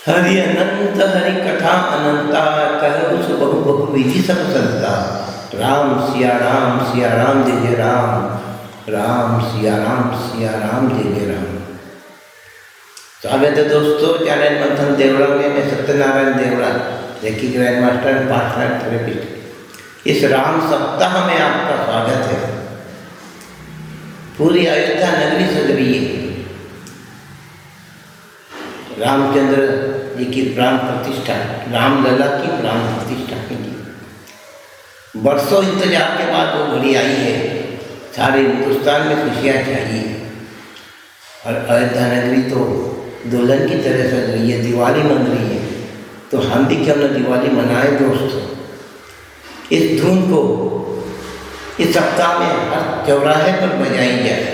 हरि अनंत हरि कथा अनंता कहु सु बहु बहु विधि सब संता। राम सिया राम जय जय राम। राम सिया राम जय जय राम। स्वागत है दोस्तों चैनल मंथन देवड़ा में। मैं Satyanarayan Devda reiki grand master and partner therapist. इस राम सप्ताह में आपका स्वागत है। पूरी अयोध्या नगरी सज रही है। रामचंद्र जी की प्राण प्रतिष्ठा, रामलला की प्राण प्रतिष्ठा के लिए बरसों इंतजार के बाद वो घड़ी आई है। सारे हिंदुस्तान में खुशियाँ चाहिए और अयोध्या नगरी तो दुल्हन की तरह सज रही है, दिवाली मन रही है। तो हम भी क्यों न दिवाली मनाएं दोस्तों। इस धुन को इस सप्ताह में हर चौराहे पर बजाई जाए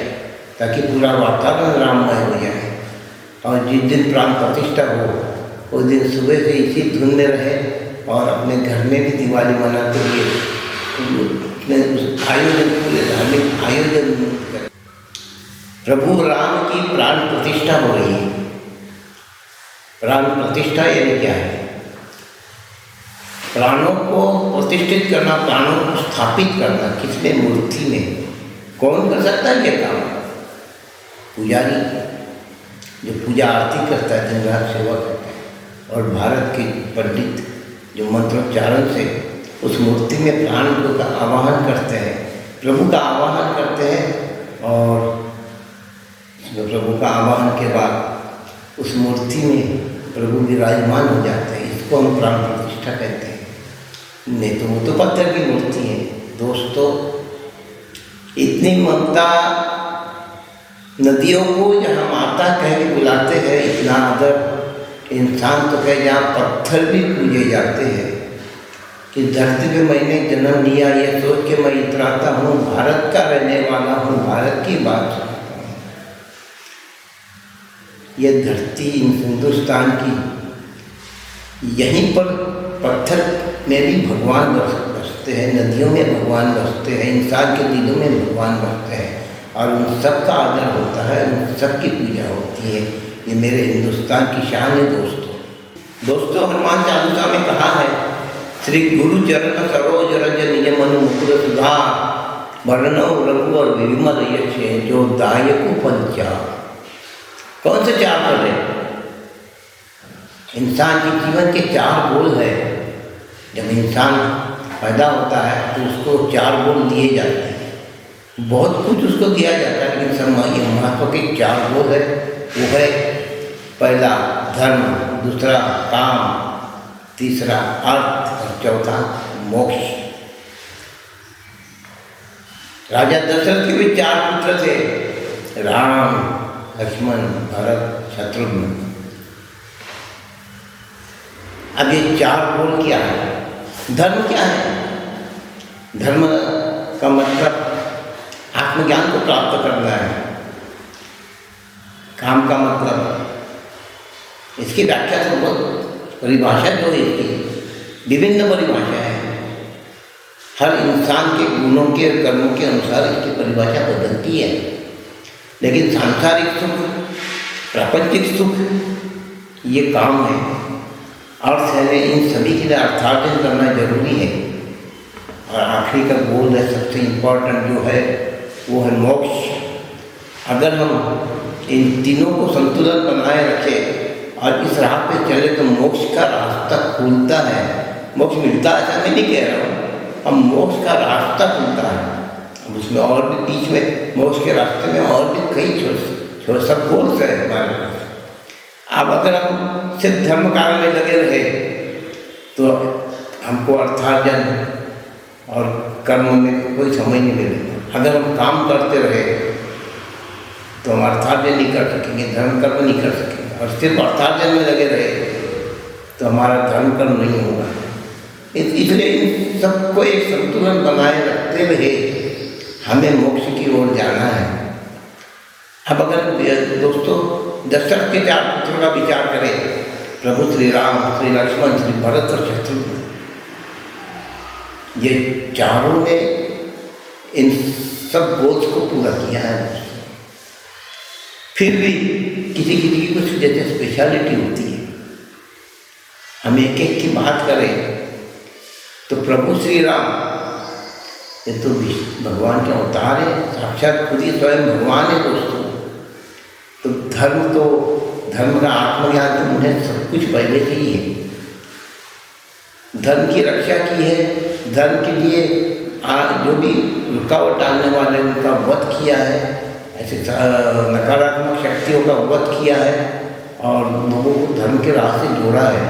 ताकि पूरा वातावरण राममय हो जाए। और जिस दिन प्राण प्रतिष्ठा हो उस दिन सुबह से इसी धुन में रहे और अपने घर में भी दिवाली मनाते हुए आयोजन, पूरे धार्मिक आयोजन करें। प्रभु राम की प्राण प्रतिष्ठा हो रही है। प्राण प्रतिष्ठा यानी क्या है? प्राणों को प्रतिष्ठित करना, प्राणों को स्थापित करना। किसने? मूर्ति में। कौन कर सकता है ये काम? पुजारी, जो पूजा आरती करता है, दिन रात सेवा करता है। और भारत के पंडित जो मंत्रोच्चारण से उस मूर्ति में प्राण का आवाहन करते हैं, प्रभु का आवाहन करते हैं। और प्रभु का आवाहन के बाद उस मूर्ति में प्रभु विराजमान हो जाते हैं। इसको हम प्राण प्रतिष्ठा कहते हैं। नहीं तो वो तो पत्थर की मूर्ति है दोस्तों। इतनी ममता नदियों को जहाँ माता कह के बुलाते हैं, इतना आदर इंसान तो कहे जहाँ पत्थर भी पूजे जाते हैं। कि धरती पे मैंने जन्म लिया ये सोच के मैं इतराता हूँ, भारत का रहने वाला हूँ, भारत की बात सुनाता हूँ। ये धरती हिंदुस्तान की, यहीं पर पत्थर में भी भगवान बसते हैं, नदियों में भगवान बसते हैं, इंसान के दिलों में भगवान बसते हैं। और उन सब का आदर होता है, उन सब की पूजा होती है। ये मेरे हिंदुस्तान की शान है दोस्तों। हनुमान चालीसा में कहा है, श्री गुरु चरण सरोज रज निज मनु मुकुर सुधार वर्णव रघुवर विमल यश जो दायकु पंचा। कौन से चार पद है? इंसान के जीवन के चार गोल है। जब इंसान पैदा होता है तो उसको चार गोल दिए जाते हैं। बहुत कुछ उसको दिया जाता है, लेकिन ये महत्व के चार गोल है। वो है पहला धर्म, दूसरा काम, तीसरा अर्थ और चौथा मोक्ष। राजा दशरथ के भी चार पुत्र थे, राम, लक्ष्मण, भरत, शत्रुघ्न। अब ये चार गोल क्या है? धर्म क्या है? धर्म का मतलब आत्मज्ञान को प्राप्त करना है। काम का मतलब, इसकी व्याख्या तो बहुत परिभाषा जो है, इसकी विभिन्न परिभाषा है। हर इंसान के गुणों के और कर्मों के अनुसार इसकी परिभाषा बदलती है। लेकिन सांसारिक सुख, प्रापंचिक सुख ये काम है। अर्थ है, इन सभी के लिए अर्थार्जन करना जरूरी है। और आखिरी का गोल है, सबसे इम्पोर्टेंट जो है वो है मोक्ष। अगर हम इन तीनों को संतुलन बनाए रखें और इस राह पे चले तो मोक्ष का रास्ता खुलता है। मोक्ष मिलता है ऐसा मैं नहीं कह रहा हूँ, अब मोक्ष का रास्ता खुलता है। अब उसमें और भी बीच में मोक्ष के रास्ते में और भी कई छोटे सब गोल्स है हमारे पास। अब अगर हम सिर्फ धर्म कार्य में लगे रहे तो हमको अर्थार्जन और कर्म में कोई समझ नहीं मिलेगा। अगर हम काम करते रहे तो हम अर्थार्जन नहीं कर सकेंगे, धर्म कर्म नहीं कर सकेंगे। और सिर्फ अर्थार्जन में लगे रहे तो हमारा धर्म कर्म नहीं होगा। इसलिए इन सबको एक संतुलन बनाए रखते हुए हमें मोक्ष की ओर जाना है। अब अगर दोस्तों दशरथ के चार पुत्रों का विचार करें, प्रभु श्री राम, श्री लक्ष्मण, श्री भरत और शत्रुघ्न, ये चारों ने इन सब गोल्स को पूरा किया है। फिर भी किसी किसी की कुछ जैसे स्पेशलिटी होती है। हम एक एक की बात करें तो प्रभु श्री राम ये तो भगवान के अवतार है, साक्षात खुद ही स्वयं भगवान है दोस्तों। तो धर्म का आत्मज्ञान तो उन्हें सब कुछ पहले से ही है। धर्म की रक्षा की है, धर्म के लिए जो भी रुकावट डालने वाले उनका वध किया है, ऐसे नकारात्मक शक्तियों का वध किया है और लोगों को धर्म के राह से जोड़ा है।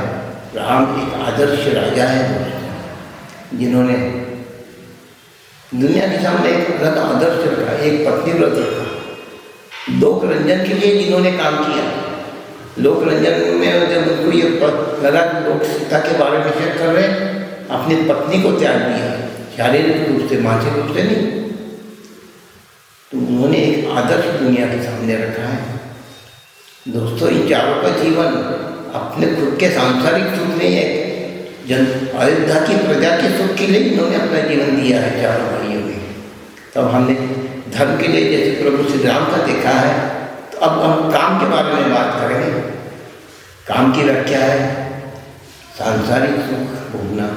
राम एक आदर्श राजा है दोस्तों, जिन्होंने दुनिया के सामने एक अलग आदर्श रखा, एक पत्नी व्रत रखा, लोक रंजन के लिए जिन्होंने काम किया। लोक रंजन में जब उनको ये लगा कि लोग सीता के बारे में शेयर कर रहे हैं, अपनी पत्नी को त्याग दिया, शारीरिक रूप से, मानसिक रूप से नहीं, तो उन्होंने एक आदर्श दुनिया के सामने रखा है दोस्तों। इन चारों का जीवन अपने खुद के सांसारिक सुख नहीं है, अयोध्या की प्रजा के सुख के लिए इन्होंने अपना जीवन दिया है चारों भाइयों ने। तब हमने धर्म के लिए जैसे प्रभु श्री राम का देखा है, तो अब हम काम के बारे में बात करेंगे। काम की व्याख्या है सांसारिक सुख भोगना,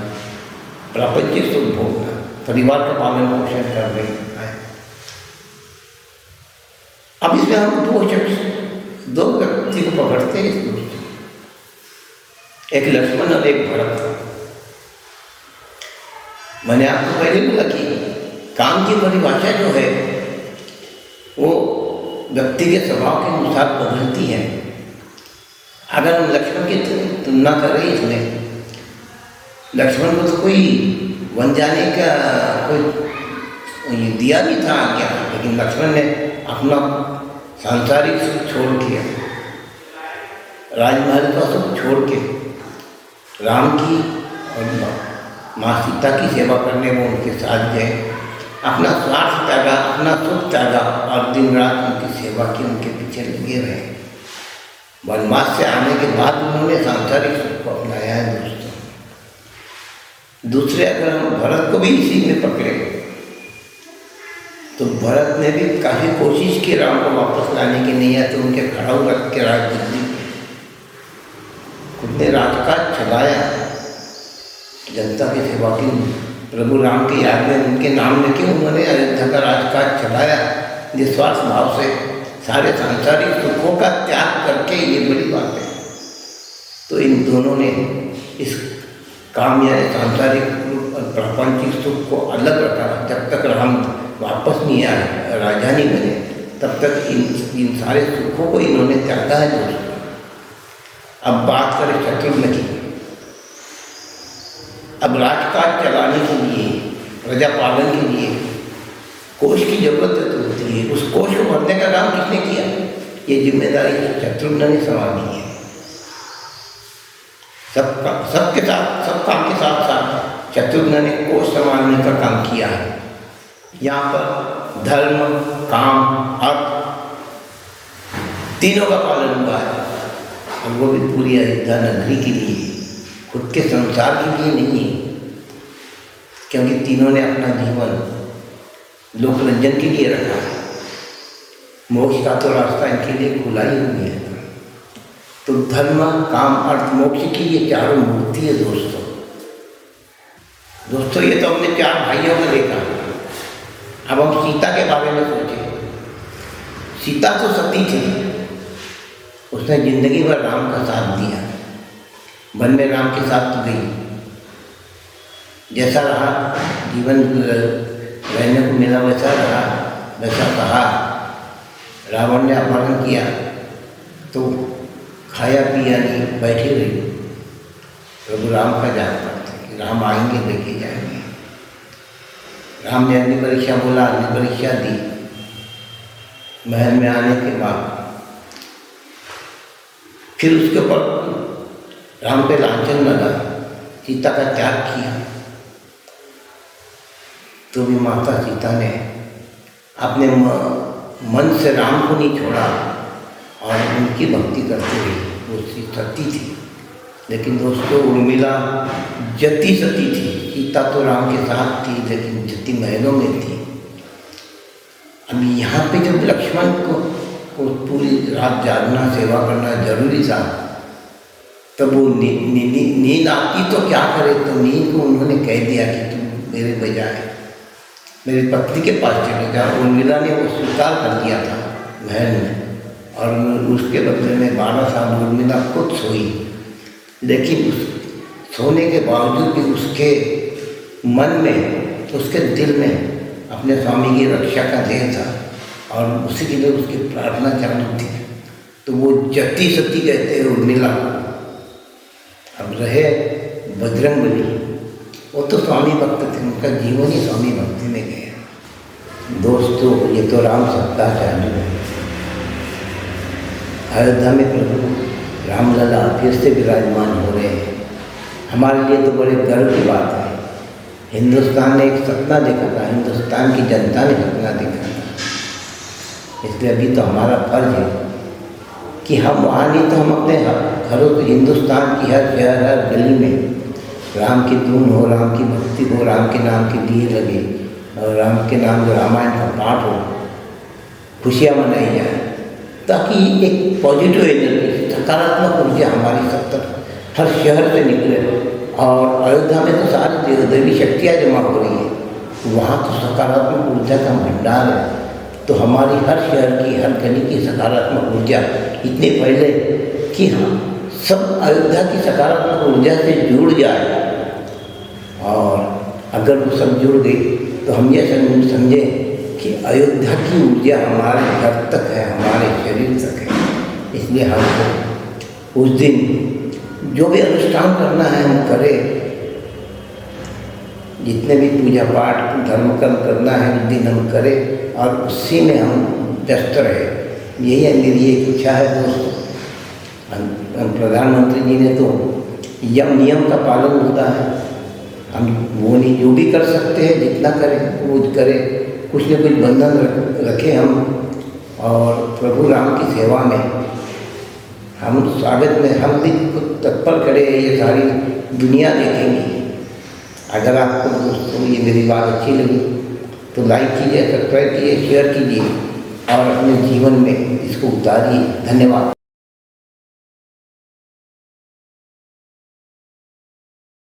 प्रापंचिक सुख भोगना, परिवार का पालन पोषण कर रहे हैं। अब इसमें हम दो व्यक्ति को पकड़ते हैं इस दोस्तों, एक लक्ष्मण और एक भरत। मैंने आपको पहले बोला कि काम की परिभाषा जो है वो व्यक्ति के स्वभाव के अनुसार बदलती है। अगर हम लक्ष्मण की तुलना करें, इसमें लक्ष्मण को तो कोई वन जाने का कोई दिया नहीं था आज्ञा, लेकिन लक्ष्मण ने अपना सांसारिक सुख छोड़ के, राजमहल का सुख छोड़ के राम की और माँ सीता की सेवा करने में उनके साथ गए, अपना स्वार्थ त्यागा, अपना सुख त्यागा और दिन रात उनकी सेवा की, उनके पीछे लगे रहे। वनवास से आने के बाद उन्होंने सांसारिक सुख को अपनाया है दोस्तों। दूसरे अगर हम भरत को भी इसी में पकड़े तो भरत ने भी काफ़ी कोशिश की राम को वापस लाने की, नहीं है तो उनके खड़ा रख के राजनीति खुद ने राजकाज चलाया, जनता की सेवा की, प्रभु राम की याद में उनके नाम लेके उन्होंने अयोध्या का राजकाज चलाया निस्वार्थ भाव से, सारे सांसारिक सुखों का त्याग करके। ये बड़ी बात है। तो इन दोनों ने इस काम यानी सांसारिक और प्रापंचिक सुख को अलग रखा। जब तक राम वापस नहीं आए, राजा नहीं बने, तब तक इन सारे सुखों को इन्होंने त्यागा है दोस्तों। अब बात करें शत्रुघ्न की। अब राजकाज चलाने के लिए, प्रजा पालन के लिए कोष की जरूरत होती है। उस कोष को भरने का काम किसने किया? ये जिम्मेदारी शत्रुघ्न ने संभाली है। सबके साथ, सब काम के साथ साथ शत्रुघ्न ने कोष संभालने का काम किया है। यहाँ पर धर्म, काम, अर्थ तीनों का पालन हुआ है, और वो भी पूरी अयोध्या नगरी के लिए, खुद के संसार के लिए नहीं, क्योंकि तीनों ने अपना जीवन लोक रंजन के लिए रखा है। मोक्ष का तो रास्ता इनके लिए खुला ही हुई है। तो धर्म, काम, अर्थ, मोक्ष की ये चारों मूर्ति है दोस्तों। ये तो हमने चार भाइयों को देखा। अब हम सीता के बारे में सोचें। सीता तो सती थी, उसने जिंदगी भर राम का साथ दिया, वन में राम के साथ तो गई, जैसा रहा जीवन रहने को मिला वैसा रहा, वैसा कहा। रावण ने अपहरण किया तो खाया पिया नहीं, बैठी रही। प्रभु राम का जान पड़ता कि राम आएंगे, लेके जाएंगे। राम ने अग्नि परीक्षा बोला, अग्नि परीक्षा दी। महल में आने के बाद फिर उसके ऊपर राम पे लांछन लगा, सीता का त्याग किया। तो भी माता सीता ने अपने मन से राम को नहीं छोड़ा और उनकी भक्ति करते हुए वो सती थी। लेकिन दोस्तों, उर्मिला जति सती थी। सीता तो राम के साथ थी, लेकिन जति महलों में थी। अब यहाँ पे जब लक्ष्मण को पूरी रात जागना, सेवा करना जरूरी था, तब वो नींद आती तो क्या करे, तो नींद को उन्होंने कह दिया कि तुम मेरे बजाय मेरी पत्नी के पास चले जाओ। उर्मिला ने वो स्वीकार कर दिया था महल में, और उसके बदले में 12 साल उर्मिला खुद सोई। लेकिन उस सोने के बावजूद भी उसके मन में, उसके दिल में अपने स्वामी की रक्षा का ध्येय था, और उसी के लिए उसकी प्रार्थना चालू थी। तो वो जति सती कहते हैं उर्मिला। अब रहे बजरंगबली, वो तो स्वामी भक्त थे, उनका जीवन ही स्वामी भक्ति में गया। दोस्तों, ये तो राम सप्ताह चालू है। अयोध्या में प्रभु रामलला फिर से विराजमान हो रहे हैं। हमारे लिए तो बड़े गर्व की बात है। हिंदुस्तान ने एक सपना देखा था, हिंदुस्तान की जनता ने सपना देखा था। इसलिए अभी तो हमारा फर्ज है कि हम वहाँ नहीं तो हम अपने घरों से, हिंदुस्तान की हर शहर, हर गली में राम की धुन हो, राम की भक्ति हो, राम के नाम के दिए लगे, और राम के नाम जो रामायण का पाठ हो, खुशियाँ मनाई जाए, ताकि एक पॉजिटिव एनर्जी, सकारात्मक ऊर्जा हमारी सब तरफ हर शहर से निकले। और अयोध्या में तो सारी देवी शक्तियाँ जमा हो रही है, वहाँ तो सकारात्मक ऊर्जा का भंडार है। तो हमारी हर शहर की, हर गली की सकारात्मक ऊर्जा इतनी फैले कि हम सब अयोध्या की सकारात्मक ऊर्जा से जुड़ जाए। और अगर वो सब जुड़ गई तो हम ये समझें कि अयोध्या की ऊर्जा हमारे घर तक है, हमारे शरीर तक है। इसलिए हमको उस दिन जो भी अनुष्ठान करना है हम करें, जितने भी पूजा पाठ धर्म कर्म करना है उस दिन हम करें, और उसी में हम व्यस्त रहे। यही है मेरी एक इच्छा है दोस्तों। प्रधानमंत्री जी ने तो यम नियम का पालन होता है, हम वो नहीं, जो भी कर सकते हैं जितना करें वो करें, कुछ न कुछ बंधन रखें हम, और प्रभु राम की सेवा में हम स्वागत में हम भी तत्पर करें। ये सारी दुनिया देखेंगी। अगर आपको दोस्तों ये मेरी बात अच्छी लगी तो लाइक कीजिए, सब्सक्राइब कीजिए, शेयर कीजिए, और अपने जीवन में इसको उतारिए। धन्यवाद।